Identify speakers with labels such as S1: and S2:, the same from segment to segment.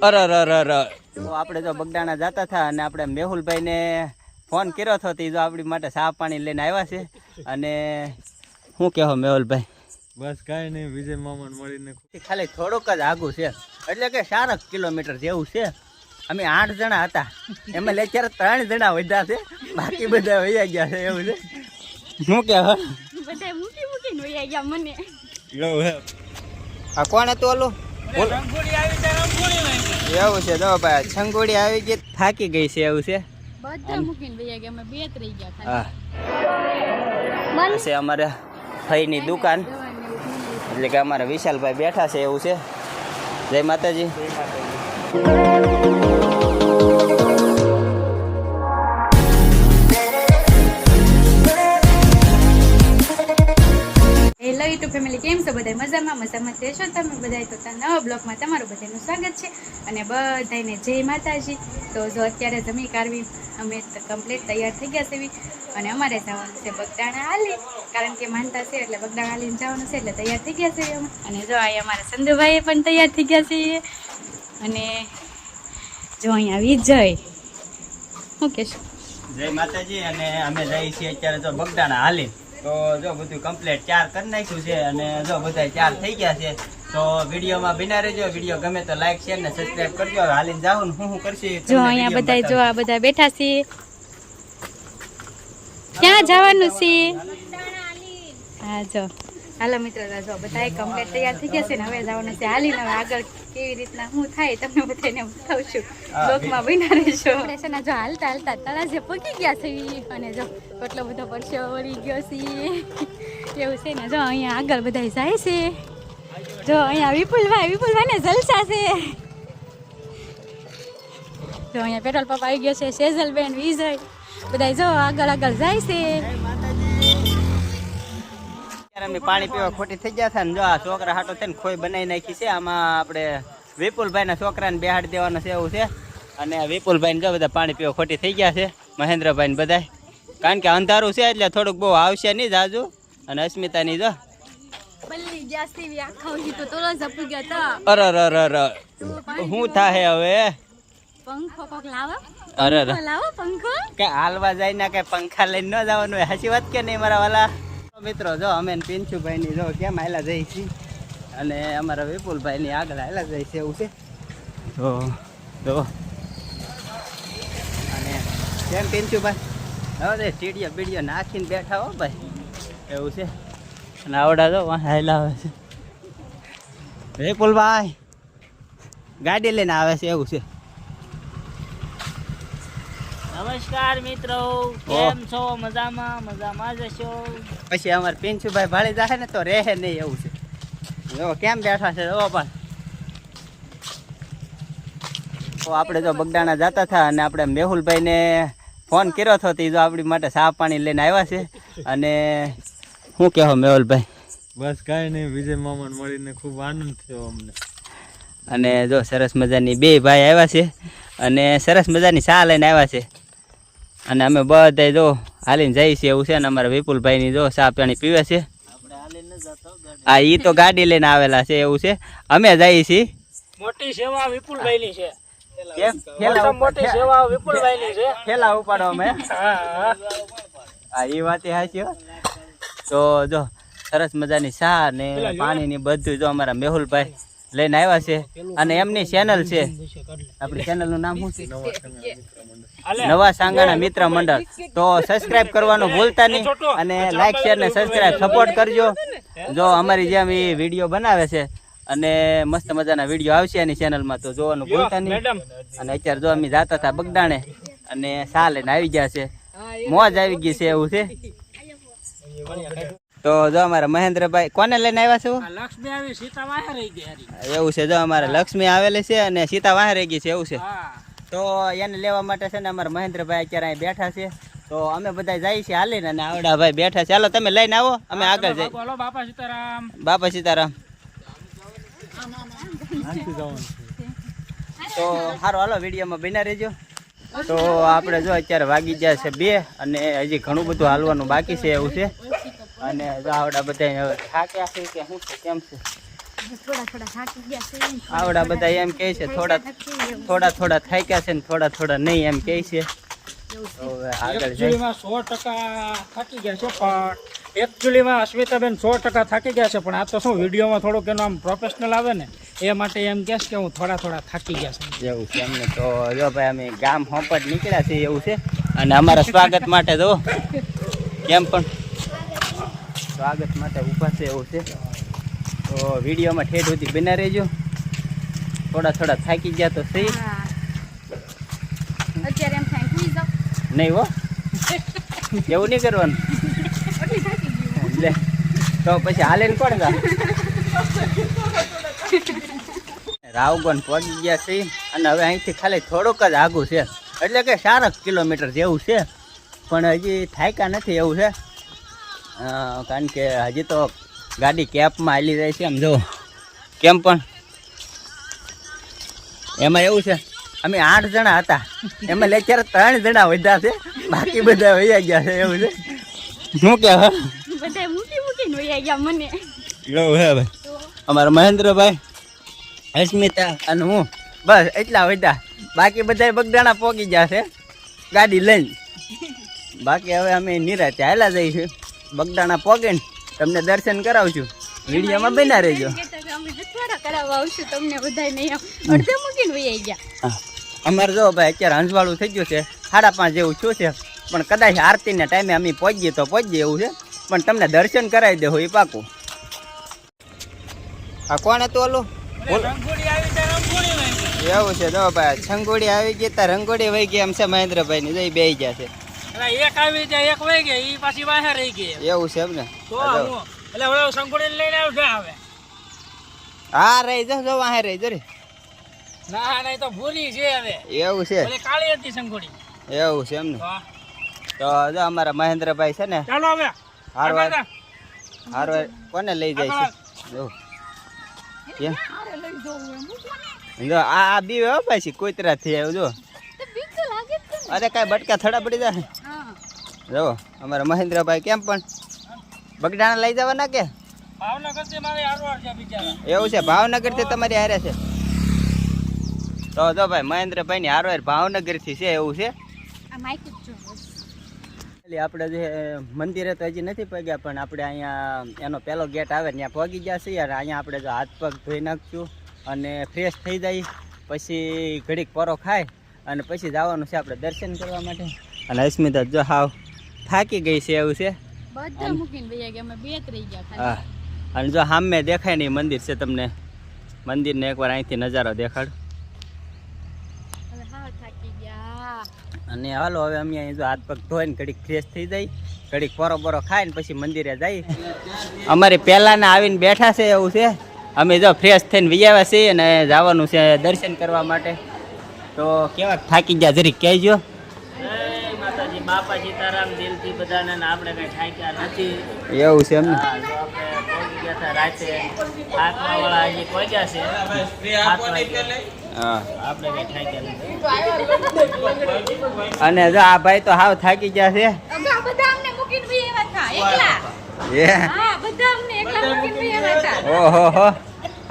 S1: અરે તો આપણે જો બગડાણા જતા હતા અને આપણે મેહુલભાઈ ને ફોન કર્યો હતો તો આપણી માટે ચા પાણી લઈને આવ્યા છે. અને શું કહેવો મેહુલભાઈ?
S2: બસ કાંઈ નહીં, વિજય મામાને મળીને
S1: ખાલી થોડુંક જ આગું છે, એટલે કે 4 કિલોમીટર જેવું છે. અમે 8 જણા હતા, એમાં અત્યારે 3 જણા વધ્યા છે, બાકી બધા વૈયા ગયા છે. એવું છે. શું કહેવો? આ કોણ હતું ઓલું? એવું છે. જો ભાઈ છંગોડી આવી ગઈ, થાકી ગઈ છે. એવું છે. છે અમારે ફઈની દુકાન, એટલે કે અમારા વિશાલભાઈ બેઠા છે. એવું છે. જય માતાજી.
S3: હેલો યુટ્યુબ ફેમિલી, કેમ છો બધા? મજામાં રહેશો તમે બધા? તો નવા બ્લોગમાં તમારું બધાનું સ્વાગત છે અને બધાને જય માતાજી. તો જો અત્યારે જમી કાઢવી અમે કમ્પ્લીટ તૈયાર થઈ ગયા છે અને અમારે જવાનું છે બગડાણા હાલી, કારણ કે માનતા છે એટલે બગડાણા હાલીને જવાનું છે, એટલે તૈયાર થઈ ગયા છે અમે. અને જો અહીંયા અમારા સંધુભાઈ પણ તૈયાર થઈ ગયા છે. અને જો અહીંયા વિજય, શું કહેશો?
S1: જય માતાજી. અને અમે જઈએ છીએ અત્યારે જો બગડાણા હાલી. તો જો બધું કમ્પ્લીટ ચાર કરી નાખ્યું છે અને જો બધા ચાર થઈ ગયા છે. તો વિડીયોમાં બિના રહેજો. વિડીયો ગમે તો લાઈક શેર ને સબસ્ક્રાઇબ કરજો. હાલીને જાવું ને હું કરશી.
S3: જો અહીંયા બધા જો આ બધા બેઠા છે. ક્યાં જવાનું છે? હા જો હાલો મિત્રો, જો બધા કમ્પ્લીટ તૈયાર થઈ ગયા છે ને હવે જવાનું છે હાલીને. હવે આગળ કેવી રીતના શું થાય તમને બધાને બતાવશું. બ્લોગમાં બિના રહેજો. આપણે છે ને જો હાલતા હાલતા તળાજે પગી ગયા છે અને જો કેટલો બધો પરસેવો વળી ગયો છે. એવું છે ને જો અહીંયા આગળ બધા જાય છે. જો અહીંયા વિપુલભાઈ ને જલસા છે. જો અહીંયા પેટ્રોલ પંપ આવી ગયો છે. સેજલબેન, વિજય બધા જો આગળ જાય છે.
S1: અમે પાણી પીવા ખોટી થઈ ગયા હતા ને જો આ છોકરા હાટો થઈને ખોઈ બનાવી નાખી છે. આમાં આપણે વિપુલભાઈ ના છોકરાને બેહાડી દેવાનો છે. એવું છે. અને વિપુલભાઈ ને જો બધા પાણી પીવા ખોટી થઈ ગયા છે, મહેન્દ્રભાઈ ને બધા, કારણ કે અંધારું છે એટલે થોડુંક બહુ આવશે નહીં જાજુ. અને અસ્મિતા ની જો અરે શું થાય હવે?
S3: પંખો કોક લાવો.
S1: અરે
S3: લાવો પંખો.
S1: કે હાલવા જાય ને કે પંખા લઈને ન જવાનું હોય. હાચી વાત કે નહીં મારા વાલા મિત્રો? જો અમે પિંચુભાઈ ની જો કેમ હાલા જઈ છીએ અને અમારા વિપુલભાઈ ની આગળ હાલા જાય છે. એવું છે. તો અને કેમ પિંચુભાઈ હવે ટીડીયો બીડીયો નાખીને બેઠા હો ભાઈ. એવું છે. અને આવડા જો હાલા આવે છે. વિપુલભાઈ ગાડી લઈને આવે છે. એવું છે.
S4: નમસ્કાર મિત્રો, કેમ છો? મજામાં જશો.
S1: પછી અમારે પિંચુભાઈ ભાળી જાય ને તો રહે નહીં. એવું છે. જો કેમ બેઠા છે. જો પણ તો આપણે જો બગડાણા જતા હતા અને આપણે મેહુલભાઈ ને ફોન કર્યો હતો તો આપણી માટે ચા પાણી લઈને આવ્યા છે. અને શું કહેવો મેહુલભાઈ?
S2: બસ કાંઈ નહીં, વિજય મામાને મળીને ખૂબ આનંદ થયો અમને.
S1: અને જો સરસ મજાની બે ભાઈ આવ્યા છે અને સરસ મજાની ચા લઈને આવ્યા છે. અને અમે બધા જો હાલીને જઈએ છીએ. એવું છે. ને અમારા વિપુલભાઈ ની જો ચા પાણી પીવે છે. હા, ઈ તો ગાડી લઈને આવેલા છે. એવું છે. અમે જઈએ છીએ.
S4: મોટી સેવા વિપુલભાઈ ની છે.
S1: મોટી સેવા વિપુલભાઈ ની છે. થેલા ઉપાડો અમે. હા, એ વાત સાચી. તો જો સરસ મજાની ચા ને પાણી ની બધું જો અમારા મેહુલભાઈ લઈને આવ્યા છે. અને એમની ચેનલ છે, આપણી ચેનલ નું નામ શું છે? નવા સાંગાણા મિત્ર મંડળ. તો સબસ્ક્રાઇબ કરવાનું ભૂલતા નહીં અને લાઈક શેર ને સબસ્ક્રાઇબ સપોર્ટ કરજો. જો અમારી જેમ એ વિડીયો બનાવે છે અને મસ્ત મજાના વિડીયો આવશે એની ચેનલમાં, તો જોવાનું ભૂલતા નહીં. અને અત્યારે જો અમે જતા હતા બગડાણે અને ચા લઈને આવી ગયા છે. મોજ આવી ગઈ છે. એવું છે. તો જો અમારા મહેન્દ્રભાઈ કોને લઈને આવ્યા છો?
S4: લક્ષ્મી આવી, સીતા વાહે રહી ગઈ.
S1: એવું છે. જો અમારે લક્ષ્મી આવેલી છે અને સીતા વાહે રહી ગઈ છે. એવું છે. તો એને લેવા માટે છે ને અમારા મહેન્દ્રભાઈ અત્યારે અહીં બેઠા છે. તો અમે બધા જઈએ છીએ હાલીને અને આવડા ભાઈ બેઠા છે. ચાલો તમે લઈને આવો, અમે આગળ જઈએ.
S4: બોલો બાપા સીતારામ.
S1: બાપા સીતારામ. તો સારું, હાલો વિડીયોમાં બન્યા રહેજો. તો આપણે જો અત્યારે વાગી ગયા છે 2 અને હજી ઘણું બધું હાલવાનું બાકી છે. એવું છે. અને જો આવડા બધા હવે થાક્યા છે કે શું છે, કેમ છે?
S3: થોડા થોડા થાકી ગયા છે
S1: આવડા બધા એમ કહે છે થોડા થોડા થાક્યા છે ને થોડા નહીં એમ કહે છે. તો હવે આગળ જાય.
S4: એકચ્યુઅલીમાં 100% થાકી ગયા છે, પણ એકચ્યુઅલીમાં અસ્મિતાબેન 100% થાકી ગયા છે, પણ આ તો શું વિડીયોમાં થોડુંક એનું આમ પ્રોફેશનલ આવે ને એ માટે એમ કહેશ કે હું થોડા થાકી ગયા છે.
S1: એવું છે એમને. તો જો ભાઈ અમે ગામ હોંપટ નીકળ્યા છીએ એવું છે, અને અમારા સ્વાગત માટે તો કેમ પણ સ્વાગત માટે ઊભા છે એવું છે. તો વિડીયોમાં ઠેઠ સુધી બના રહેજો. થોડા થાકી ગયા તો સહી.
S3: હા. અત્યારે એમ થાય સુઈ જાઓ.
S1: નહીં હો, એવું નહીં કરવાનું.
S3: એટલી થાકી ગયું.
S1: લે તો પછી હાલે ને કોણ ગા. રાવગોન પહોંચી ગયા છે, અને હવે અહીંથી ખાલી થોડુંક જ આઘું છે, એટલે કે 4 કિલોમીટર જેવું છે, પણ હજી થાક્યા નથી એવું છે. કારણ કે હજી તો ગાડી કેપમાં હાલી જાય છે. આમ જો કેમ પણ એમાં એવું છે, અમે 8 જણા હતા, એમાં અત્યારે 3 જણા વધ્યા છે, બાકી બધા વૈયા ગયા છે એવું છે. શું કે
S3: બધાય મૂકીને વયા ગયા મને.
S1: એવું હે ભાઈ. અમારા મહેન્દ્રભાઈ, અસ્મિતા અને હું, બસ એટલા વધ્યા. બાકી બધા બગદાણા પોગી ગયા છે ગાડી લઈને. બાકી હવે અમે નિરાતે હાલા જઈશું. બગદાણા પોગીને તમને દર્શન કરાવશું. વિડીયોમાં બના રહેજો.
S3: અમે હથવાડા કરાવવા આવશું તમને બધાય નહીં અડધે મૂકીને વયા ગયા.
S1: અમારે જો ભાઈ અત્યારે અંજવાળું થઈ ગયું છે, 5:30 જેવું છું છે, પણ કદાચ આરતીના ટાઈમે અમે પહોંચીએ તો પહોંચીએ એવું છે, પણ તમને દર્શન કરાવી દેવું એ પાકું. આ કોણ હતું ઓલું?
S4: રંગોળી આવી તો રંગોળી વહી ગઈ.
S1: એવું છે. જો ભાઈ છંગોડી આવી ગઈ ત્યાં રંગોળી વહી ગઈ એમ છે. મહેન્દ્રભાઈ ની જઈ બે ગયા છે.
S4: એટલે એક આવી જાય, એક વહી ગઈ, ઈ પાછી વાહે રહી ગઈ.
S1: એવું છે એમ ને.
S4: તો હું એટલે હવે સંગોળી લઈને આવ્યો છે હવે.
S1: હા રહી જો વાહે રહી જો રે.
S4: ના નહીં તો ભૂરી છે હવે.
S1: એવું છે.
S4: ઓલી કાળી હતી સંગોળી.
S1: એવું છે એમ ને.
S4: વાહ.
S1: તો જો અમારા મહેન્દ્રભાઈ છે ને
S4: ચાલો હવે
S1: હારવાર કોને લઈ જાય છે. જો કેમ
S3: અરે લઈ જવું એમ મૂકવાને.
S1: જો આ બીવે હો પાછી કોતરા થી આવ્યો. જો
S3: તો બીક તો લાગે જ છે ને.
S1: અરે કાંઈ બટકા થડા પડી જાય.
S3: હા.
S1: જો અમારા મહેન્દ્રભાઈ કેમ પણ બગડાણા લઈ જવાના કે
S4: ભાવનગર થી મારે હારવાર છે બિચારા.
S1: એવું છે. ભાવનગર થી તમારી હારે છે. તો જો ભાઈ મહેન્દ્રભાઈ ની હારવાર ભાવનગર થી છે એવું છે.
S3: આ માઈક જ જો.
S1: એટલે આપણે જે મંદિરે તો હજી નથી પગ્યા, પણ આપણે અહીંયા એનો પહેલો ગેટ આવે ત્યાં પહોંચી ગયા છીએ. અને અહીંયા આપણે જો હાથ પગ ધોઈ નાખશું અને ફ્રેશ થઈ જાય, પછી ઘડીક પરો ખાય અને પછી જવાનું છે આપણે દર્શન કરવા માટે. અને અસ્મિતા જો હાવ થાકી ગઈ છે એવું છે.
S3: બધા મૂકીને વયા ગયા. અમે બે જ રહી ગયા ખાલી.
S1: હા. અને જો સામે દેખાય નહીં મંદિર છે, તમને મંદિરને એકવાર અહીંથી નજારો દેખાડ.
S3: હવે હા થાકી ગયા.
S1: અને હાલો હવે અમે અહીં જો હાથ પગ ધોઈને ઘડીક ફ્રેશ થઈ જાય, ઘડીક પોરો બોરો ખાઈને પછી મંદિરે જઈએ. અમારે પહેલાના આવીને બેઠા છે એવું છે. અમે જો ફ્રેશ થઈને વિયાવ્યા છીએ અને જવાનું છે દર્શન કરવા માટે. તો કેવા થાકી ગયા જરીક કહેજો.
S4: જય માતાજી, બાપા સીતારામ દિલથી બધાને. ને આપણે કઈ થાક્યા નથી.
S1: એવું છે એમને.
S4: હા, જો આપણે પહોંચી ગયા હતા રાતે 7 વાળા હજી પહોંચ્યા છે. 7 વાગે.
S1: હા.
S4: આપણે કઈ થાક્યા નથી.
S1: અને જો આ ભાઈ તો હાવ થાકી ગયા છે.
S3: અગા બધા અમને મૂકીને વયા હતા એકલા.
S1: એ
S3: હા બધા અમને એકલા મૂકીને વયા હતા.
S1: ઓહો હો.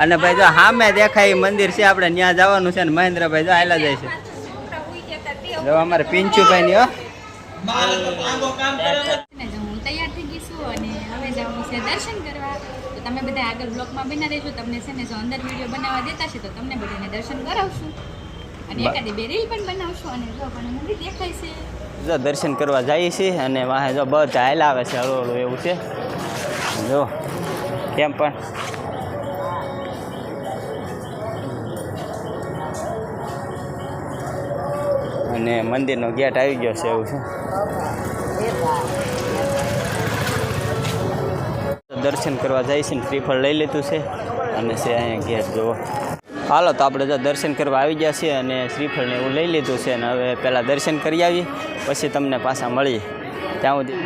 S1: અને ભાઈ જો સામે દેખાય મંદિર છે, આપણે ત્યાં જવાનું છે. ને મહેન્દ્રભાઈ જો આયલા જાય છે.
S3: છોકરા ઉઈ ગયા હતા તે.
S1: જો અમારે પિંચુભાઈ ની હો.
S3: ને જો હું તૈયાર થઈ ગઈ છું અને હવે જવાનું છે દર્શન કરવા. તો તમે બધા આગળ બ્લોકમાં બના રહેજો. તમને છે ને જો અંદર વિડીયો બનાવવા દેતા છે તો તમને બધાને દર્શન કરાવશું અને એકાદી 2 રીલ પણ બનાવશું. અને જો પણ મંદિર દેખાય છે.
S1: જો દર્શન કરવા જઈએ છીએ અને વાહે જો બધા હાલ આવે છે હળવું હળવું એવું છે. જો કેમ પણ અને મંદિરનો ગેટ આવી ગયો છે એવું છે. દર્શન કરવા જાય છે ને શ્રીફળ લઈ લીધું છે અને છે અહીંયા ગેટ જુઓ. હાલો તો આપણે જો દર્શન કરવા આવી ગયા છીએ અને શ્રીફળને એવું લઈ લીધું છે. અને હવે પહેલાં દર્શન કરી આવીએ પછી તમને પાછા મળીએ. ત્યાં સુધી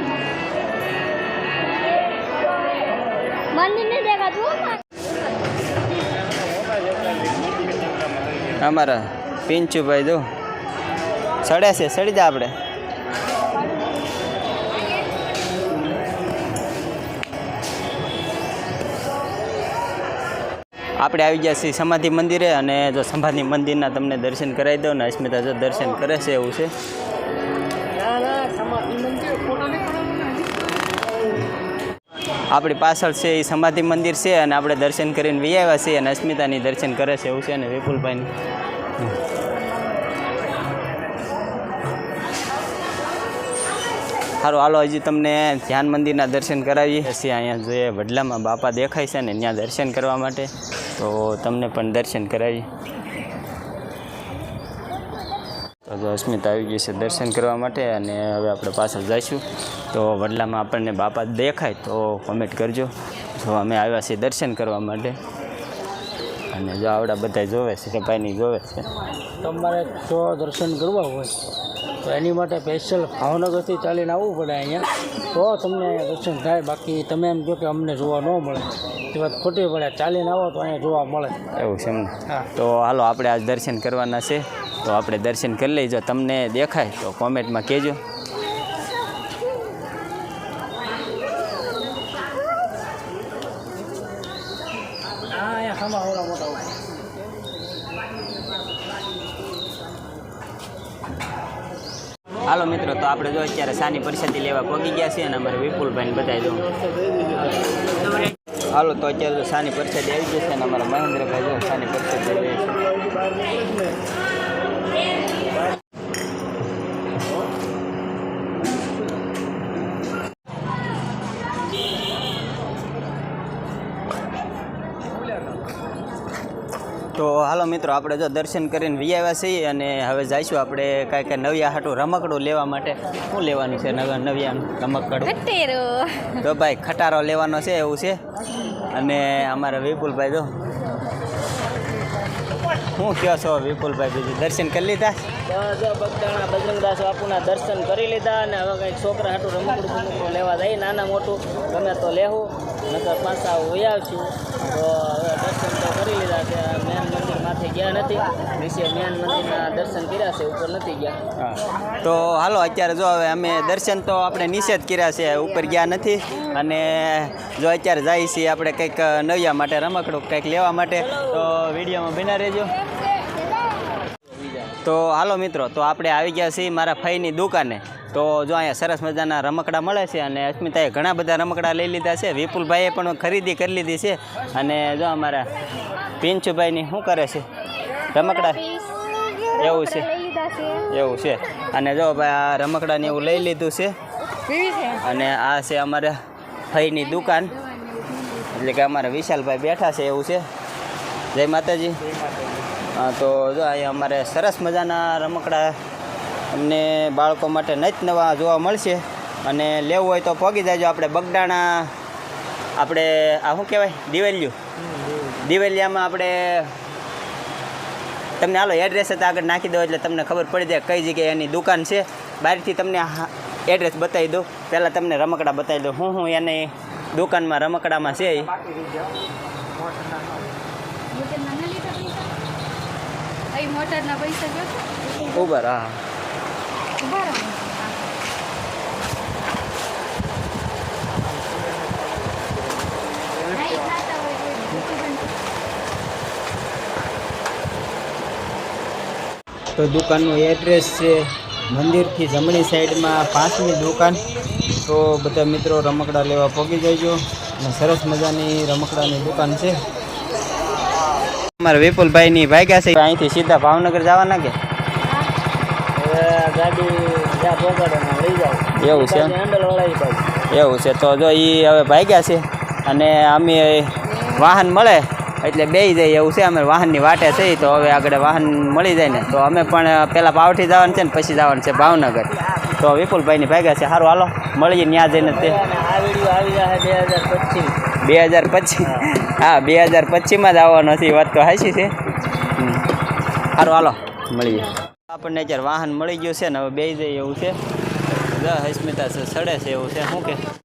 S1: અમારા પિંચુભાઈ જો સડે છે, સડી જા આપણે. આપણે આવી ગયા છીએ સમાધિ મંદિરે, અને જો સમાધિ મંદિરના તમને દર્શન કરાવી દઉં ને અસ્મિતા જો દર્શન કરે છે એવું છે. આપણી પાછળ છે એ સમાધિ મંદિર છે, અને આપણે દર્શન કરીને વી આવ્યા છીએ, અને અસ્મિતાની દર્શન કરે છે એવું છે, અને વિપુલભાઈની. સારું, હાલો હજી તમને ધ્યાન મંદિરના દર્શન કરાવીએ છીએ. અહીંયા જે વડલામાં બાપા દેખાય છે ને ત્યાં દર્શન કરવા માટે, તો તમને પણ દર્શન કરાવીએ. તો જો અસ્મિતા આવી ગઈ છે દર્શન કરવા માટે, અને હવે આપણે પાછળ જઈશું. તો વડલામાં આપણને બાપા દેખાય તો કોમેન્ટ કરજો. જો અમે આવ્યા છીએ દર્શન કરવા માટે, અને જો આવડા બધા જોવે છે, ભાઈની જોવે છે.
S4: તમારે જો દર્શન કરવા હોય તો એની માટે સ્પેશિયલ ભાવનગરથી ચાલીને આવવું પડે અહીંયા, તો તમને અહીંયા દર્શન થાય. બાકી તમે એમ કહો કે અમને જોવા ન મળે એ વાત ખોટી પડે. ચાલીને આવો તો અહીંયા જોવા મળે.
S1: એવું છે એમને?
S4: હા.
S1: તો હાલો આપણે આજ દર્શન કરવાના છે, તો આપણે દર્શન કરી લઈએ. જો તમને દેખાય તો કોમેન્ટમાં કહેજો.
S4: હા, અહીંયા ખામા હોરા મોટા હોય.
S1: હાલો મિત્રો, તો આપણે જો અત્યારે સાની પ્રસાદી લેવા પહોંચી ગયા છીએ, અને અમારે વિપુલભાઈને બતાવી દઉં. હાલો, તો અત્યારે તો સાની પ્રસાદી આવી ગઈ છે, અને અમારા મહેન્દ્રભાઈ જો સાની પ્રસાદી લે છે. તો હાલો મિત્રો, આપણે જો દર્શન કરીને વી આવ્યા છીએ, અને હવે જઈશું આપણે કાંઈક નવિયા હાટું રમકડું લેવા માટે. શું લેવાનું છે નવિયાનું રમકડું? તો ભાઈ ખટારો લેવાનો છે એવું છે. અને અમારા વિપુલભાઈ જો શું કહો છો વિપુલભાઈ? બીજું દર્શન કરી લીધા?
S5: જો બગદાણા બજરંગદાસ બાપુના દર્શન કરી લીધા, અને હવે કંઈક છોકરા હાટું રમકડું લેવા જાય, નાના મોટું ગમે તો લેવું, નકર પાછા વહી આવશું. તો હવે દર્શન તો કરી લીધા છે. મેન મંદિર માથે ગયા નથી, નીચે મેન મંદિરના દર્શન કર્યા છે, ઉપર નથી ગયા.
S1: તો હાલો અત્યારે જો હવે અમે દર્શન તો આપણે નીચે જ કર્યા છે, ઉપર ગયા નથી. અને જો અત્યારે જઈએ છીએ આપણે કંઈક નવિયા માટે રમકડું કંઈક લેવા માટે, તો વિડીયોમાં બના રહેજો. તો હાલો મિત્રો, તો આપણે આવી ગયા છીએ મારા ફઈની દુકાને. તો જો અહીંયા સરસ મજાના રમકડા મળે છે, અને અસ્મિતાએ ઘણા બધા રમકડા લઈ લીધા છે. વિપુલભાઈએ પણ ખરીદી કરી લીધી છે. અને જો અમારા પિંચુભાઈની શું કરે છે? રમકડા એવું છે, એવું છે. અને જો ભાઈ આ રમકડાને એવું લઈ લીધું છે. અને આ છે અમારા ફઈની દુકાન, એટલે કે અમારા વિશાલભાઈ બેઠા છે એવું છે. જય માતાજી. હા, તો જો અહીંયા અમારે સરસ મજાના રમકડા અમને બાળકો માટે નત નવા જોવા મળશે. અને લેવું હોય તો પહોંચી જાજો આપણે બગદાણા, આપણે આ શું કહેવાય દિવેલિયામાં આપણે તમને હાલો એડ્રેસ જ આગળ નાખી દો, એટલે તમને ખબર પડી જાય કઈ જગ્યાએ એની દુકાન છે. બહારથી તમને એડ્રેસ બતાવી દઉં. પહેલાં તમને રમકડા બતાવી દઉં હું એની દુકાનમાં રમકડામાં છે.
S3: મોટરના પૈસા જો
S1: ઉબર. હા, તો દુકાનનું એડ્રેસ છે મંદિરથી જમણી સાઈડમાં 5મી દુકાન. તો બધા મિત્રો રમકડા લેવા પહોંચી જજો, અને સરસ મજાની રમકડાની દુકાન છે. અમારા વિપુલભાઈની ભાગ્યા છે અહીંથી સીધા ભાવનગર જવાના કે
S5: ગાડી જ્યાં પહોંચાડે લઈ જાઓ.
S1: એવું છે? એવું છે. તો જો એ હવે ભાગ્યા છે, અને અમે વાહન મળે એટલે બેસી જાય એવું છે. અમે વાહનની વાટે થઈ, તો હવે આગળ વાહન મળી જાય ને તો અમે પણ પહેલાં પાવઠી જવાનું છે ને પછી જવાનું છે ભાવનગર. તો વિપુલભાઈની ભાગ્યા છે. સારું, હાલો મળીએ ત્યાં જઈને. તે
S5: આ વિડીયો આવી જશે 2025.
S1: 2025? હા, 2025માં જ આવવાનો છે. વાત તો હાચી છે. સારું, હાલો મળીએ. આપણને અત્યારે વાહન મળી ગયું છે ને હવે બેસી જાય એવું છે. અસ્મિતા સડે છે એવું છે. શું કે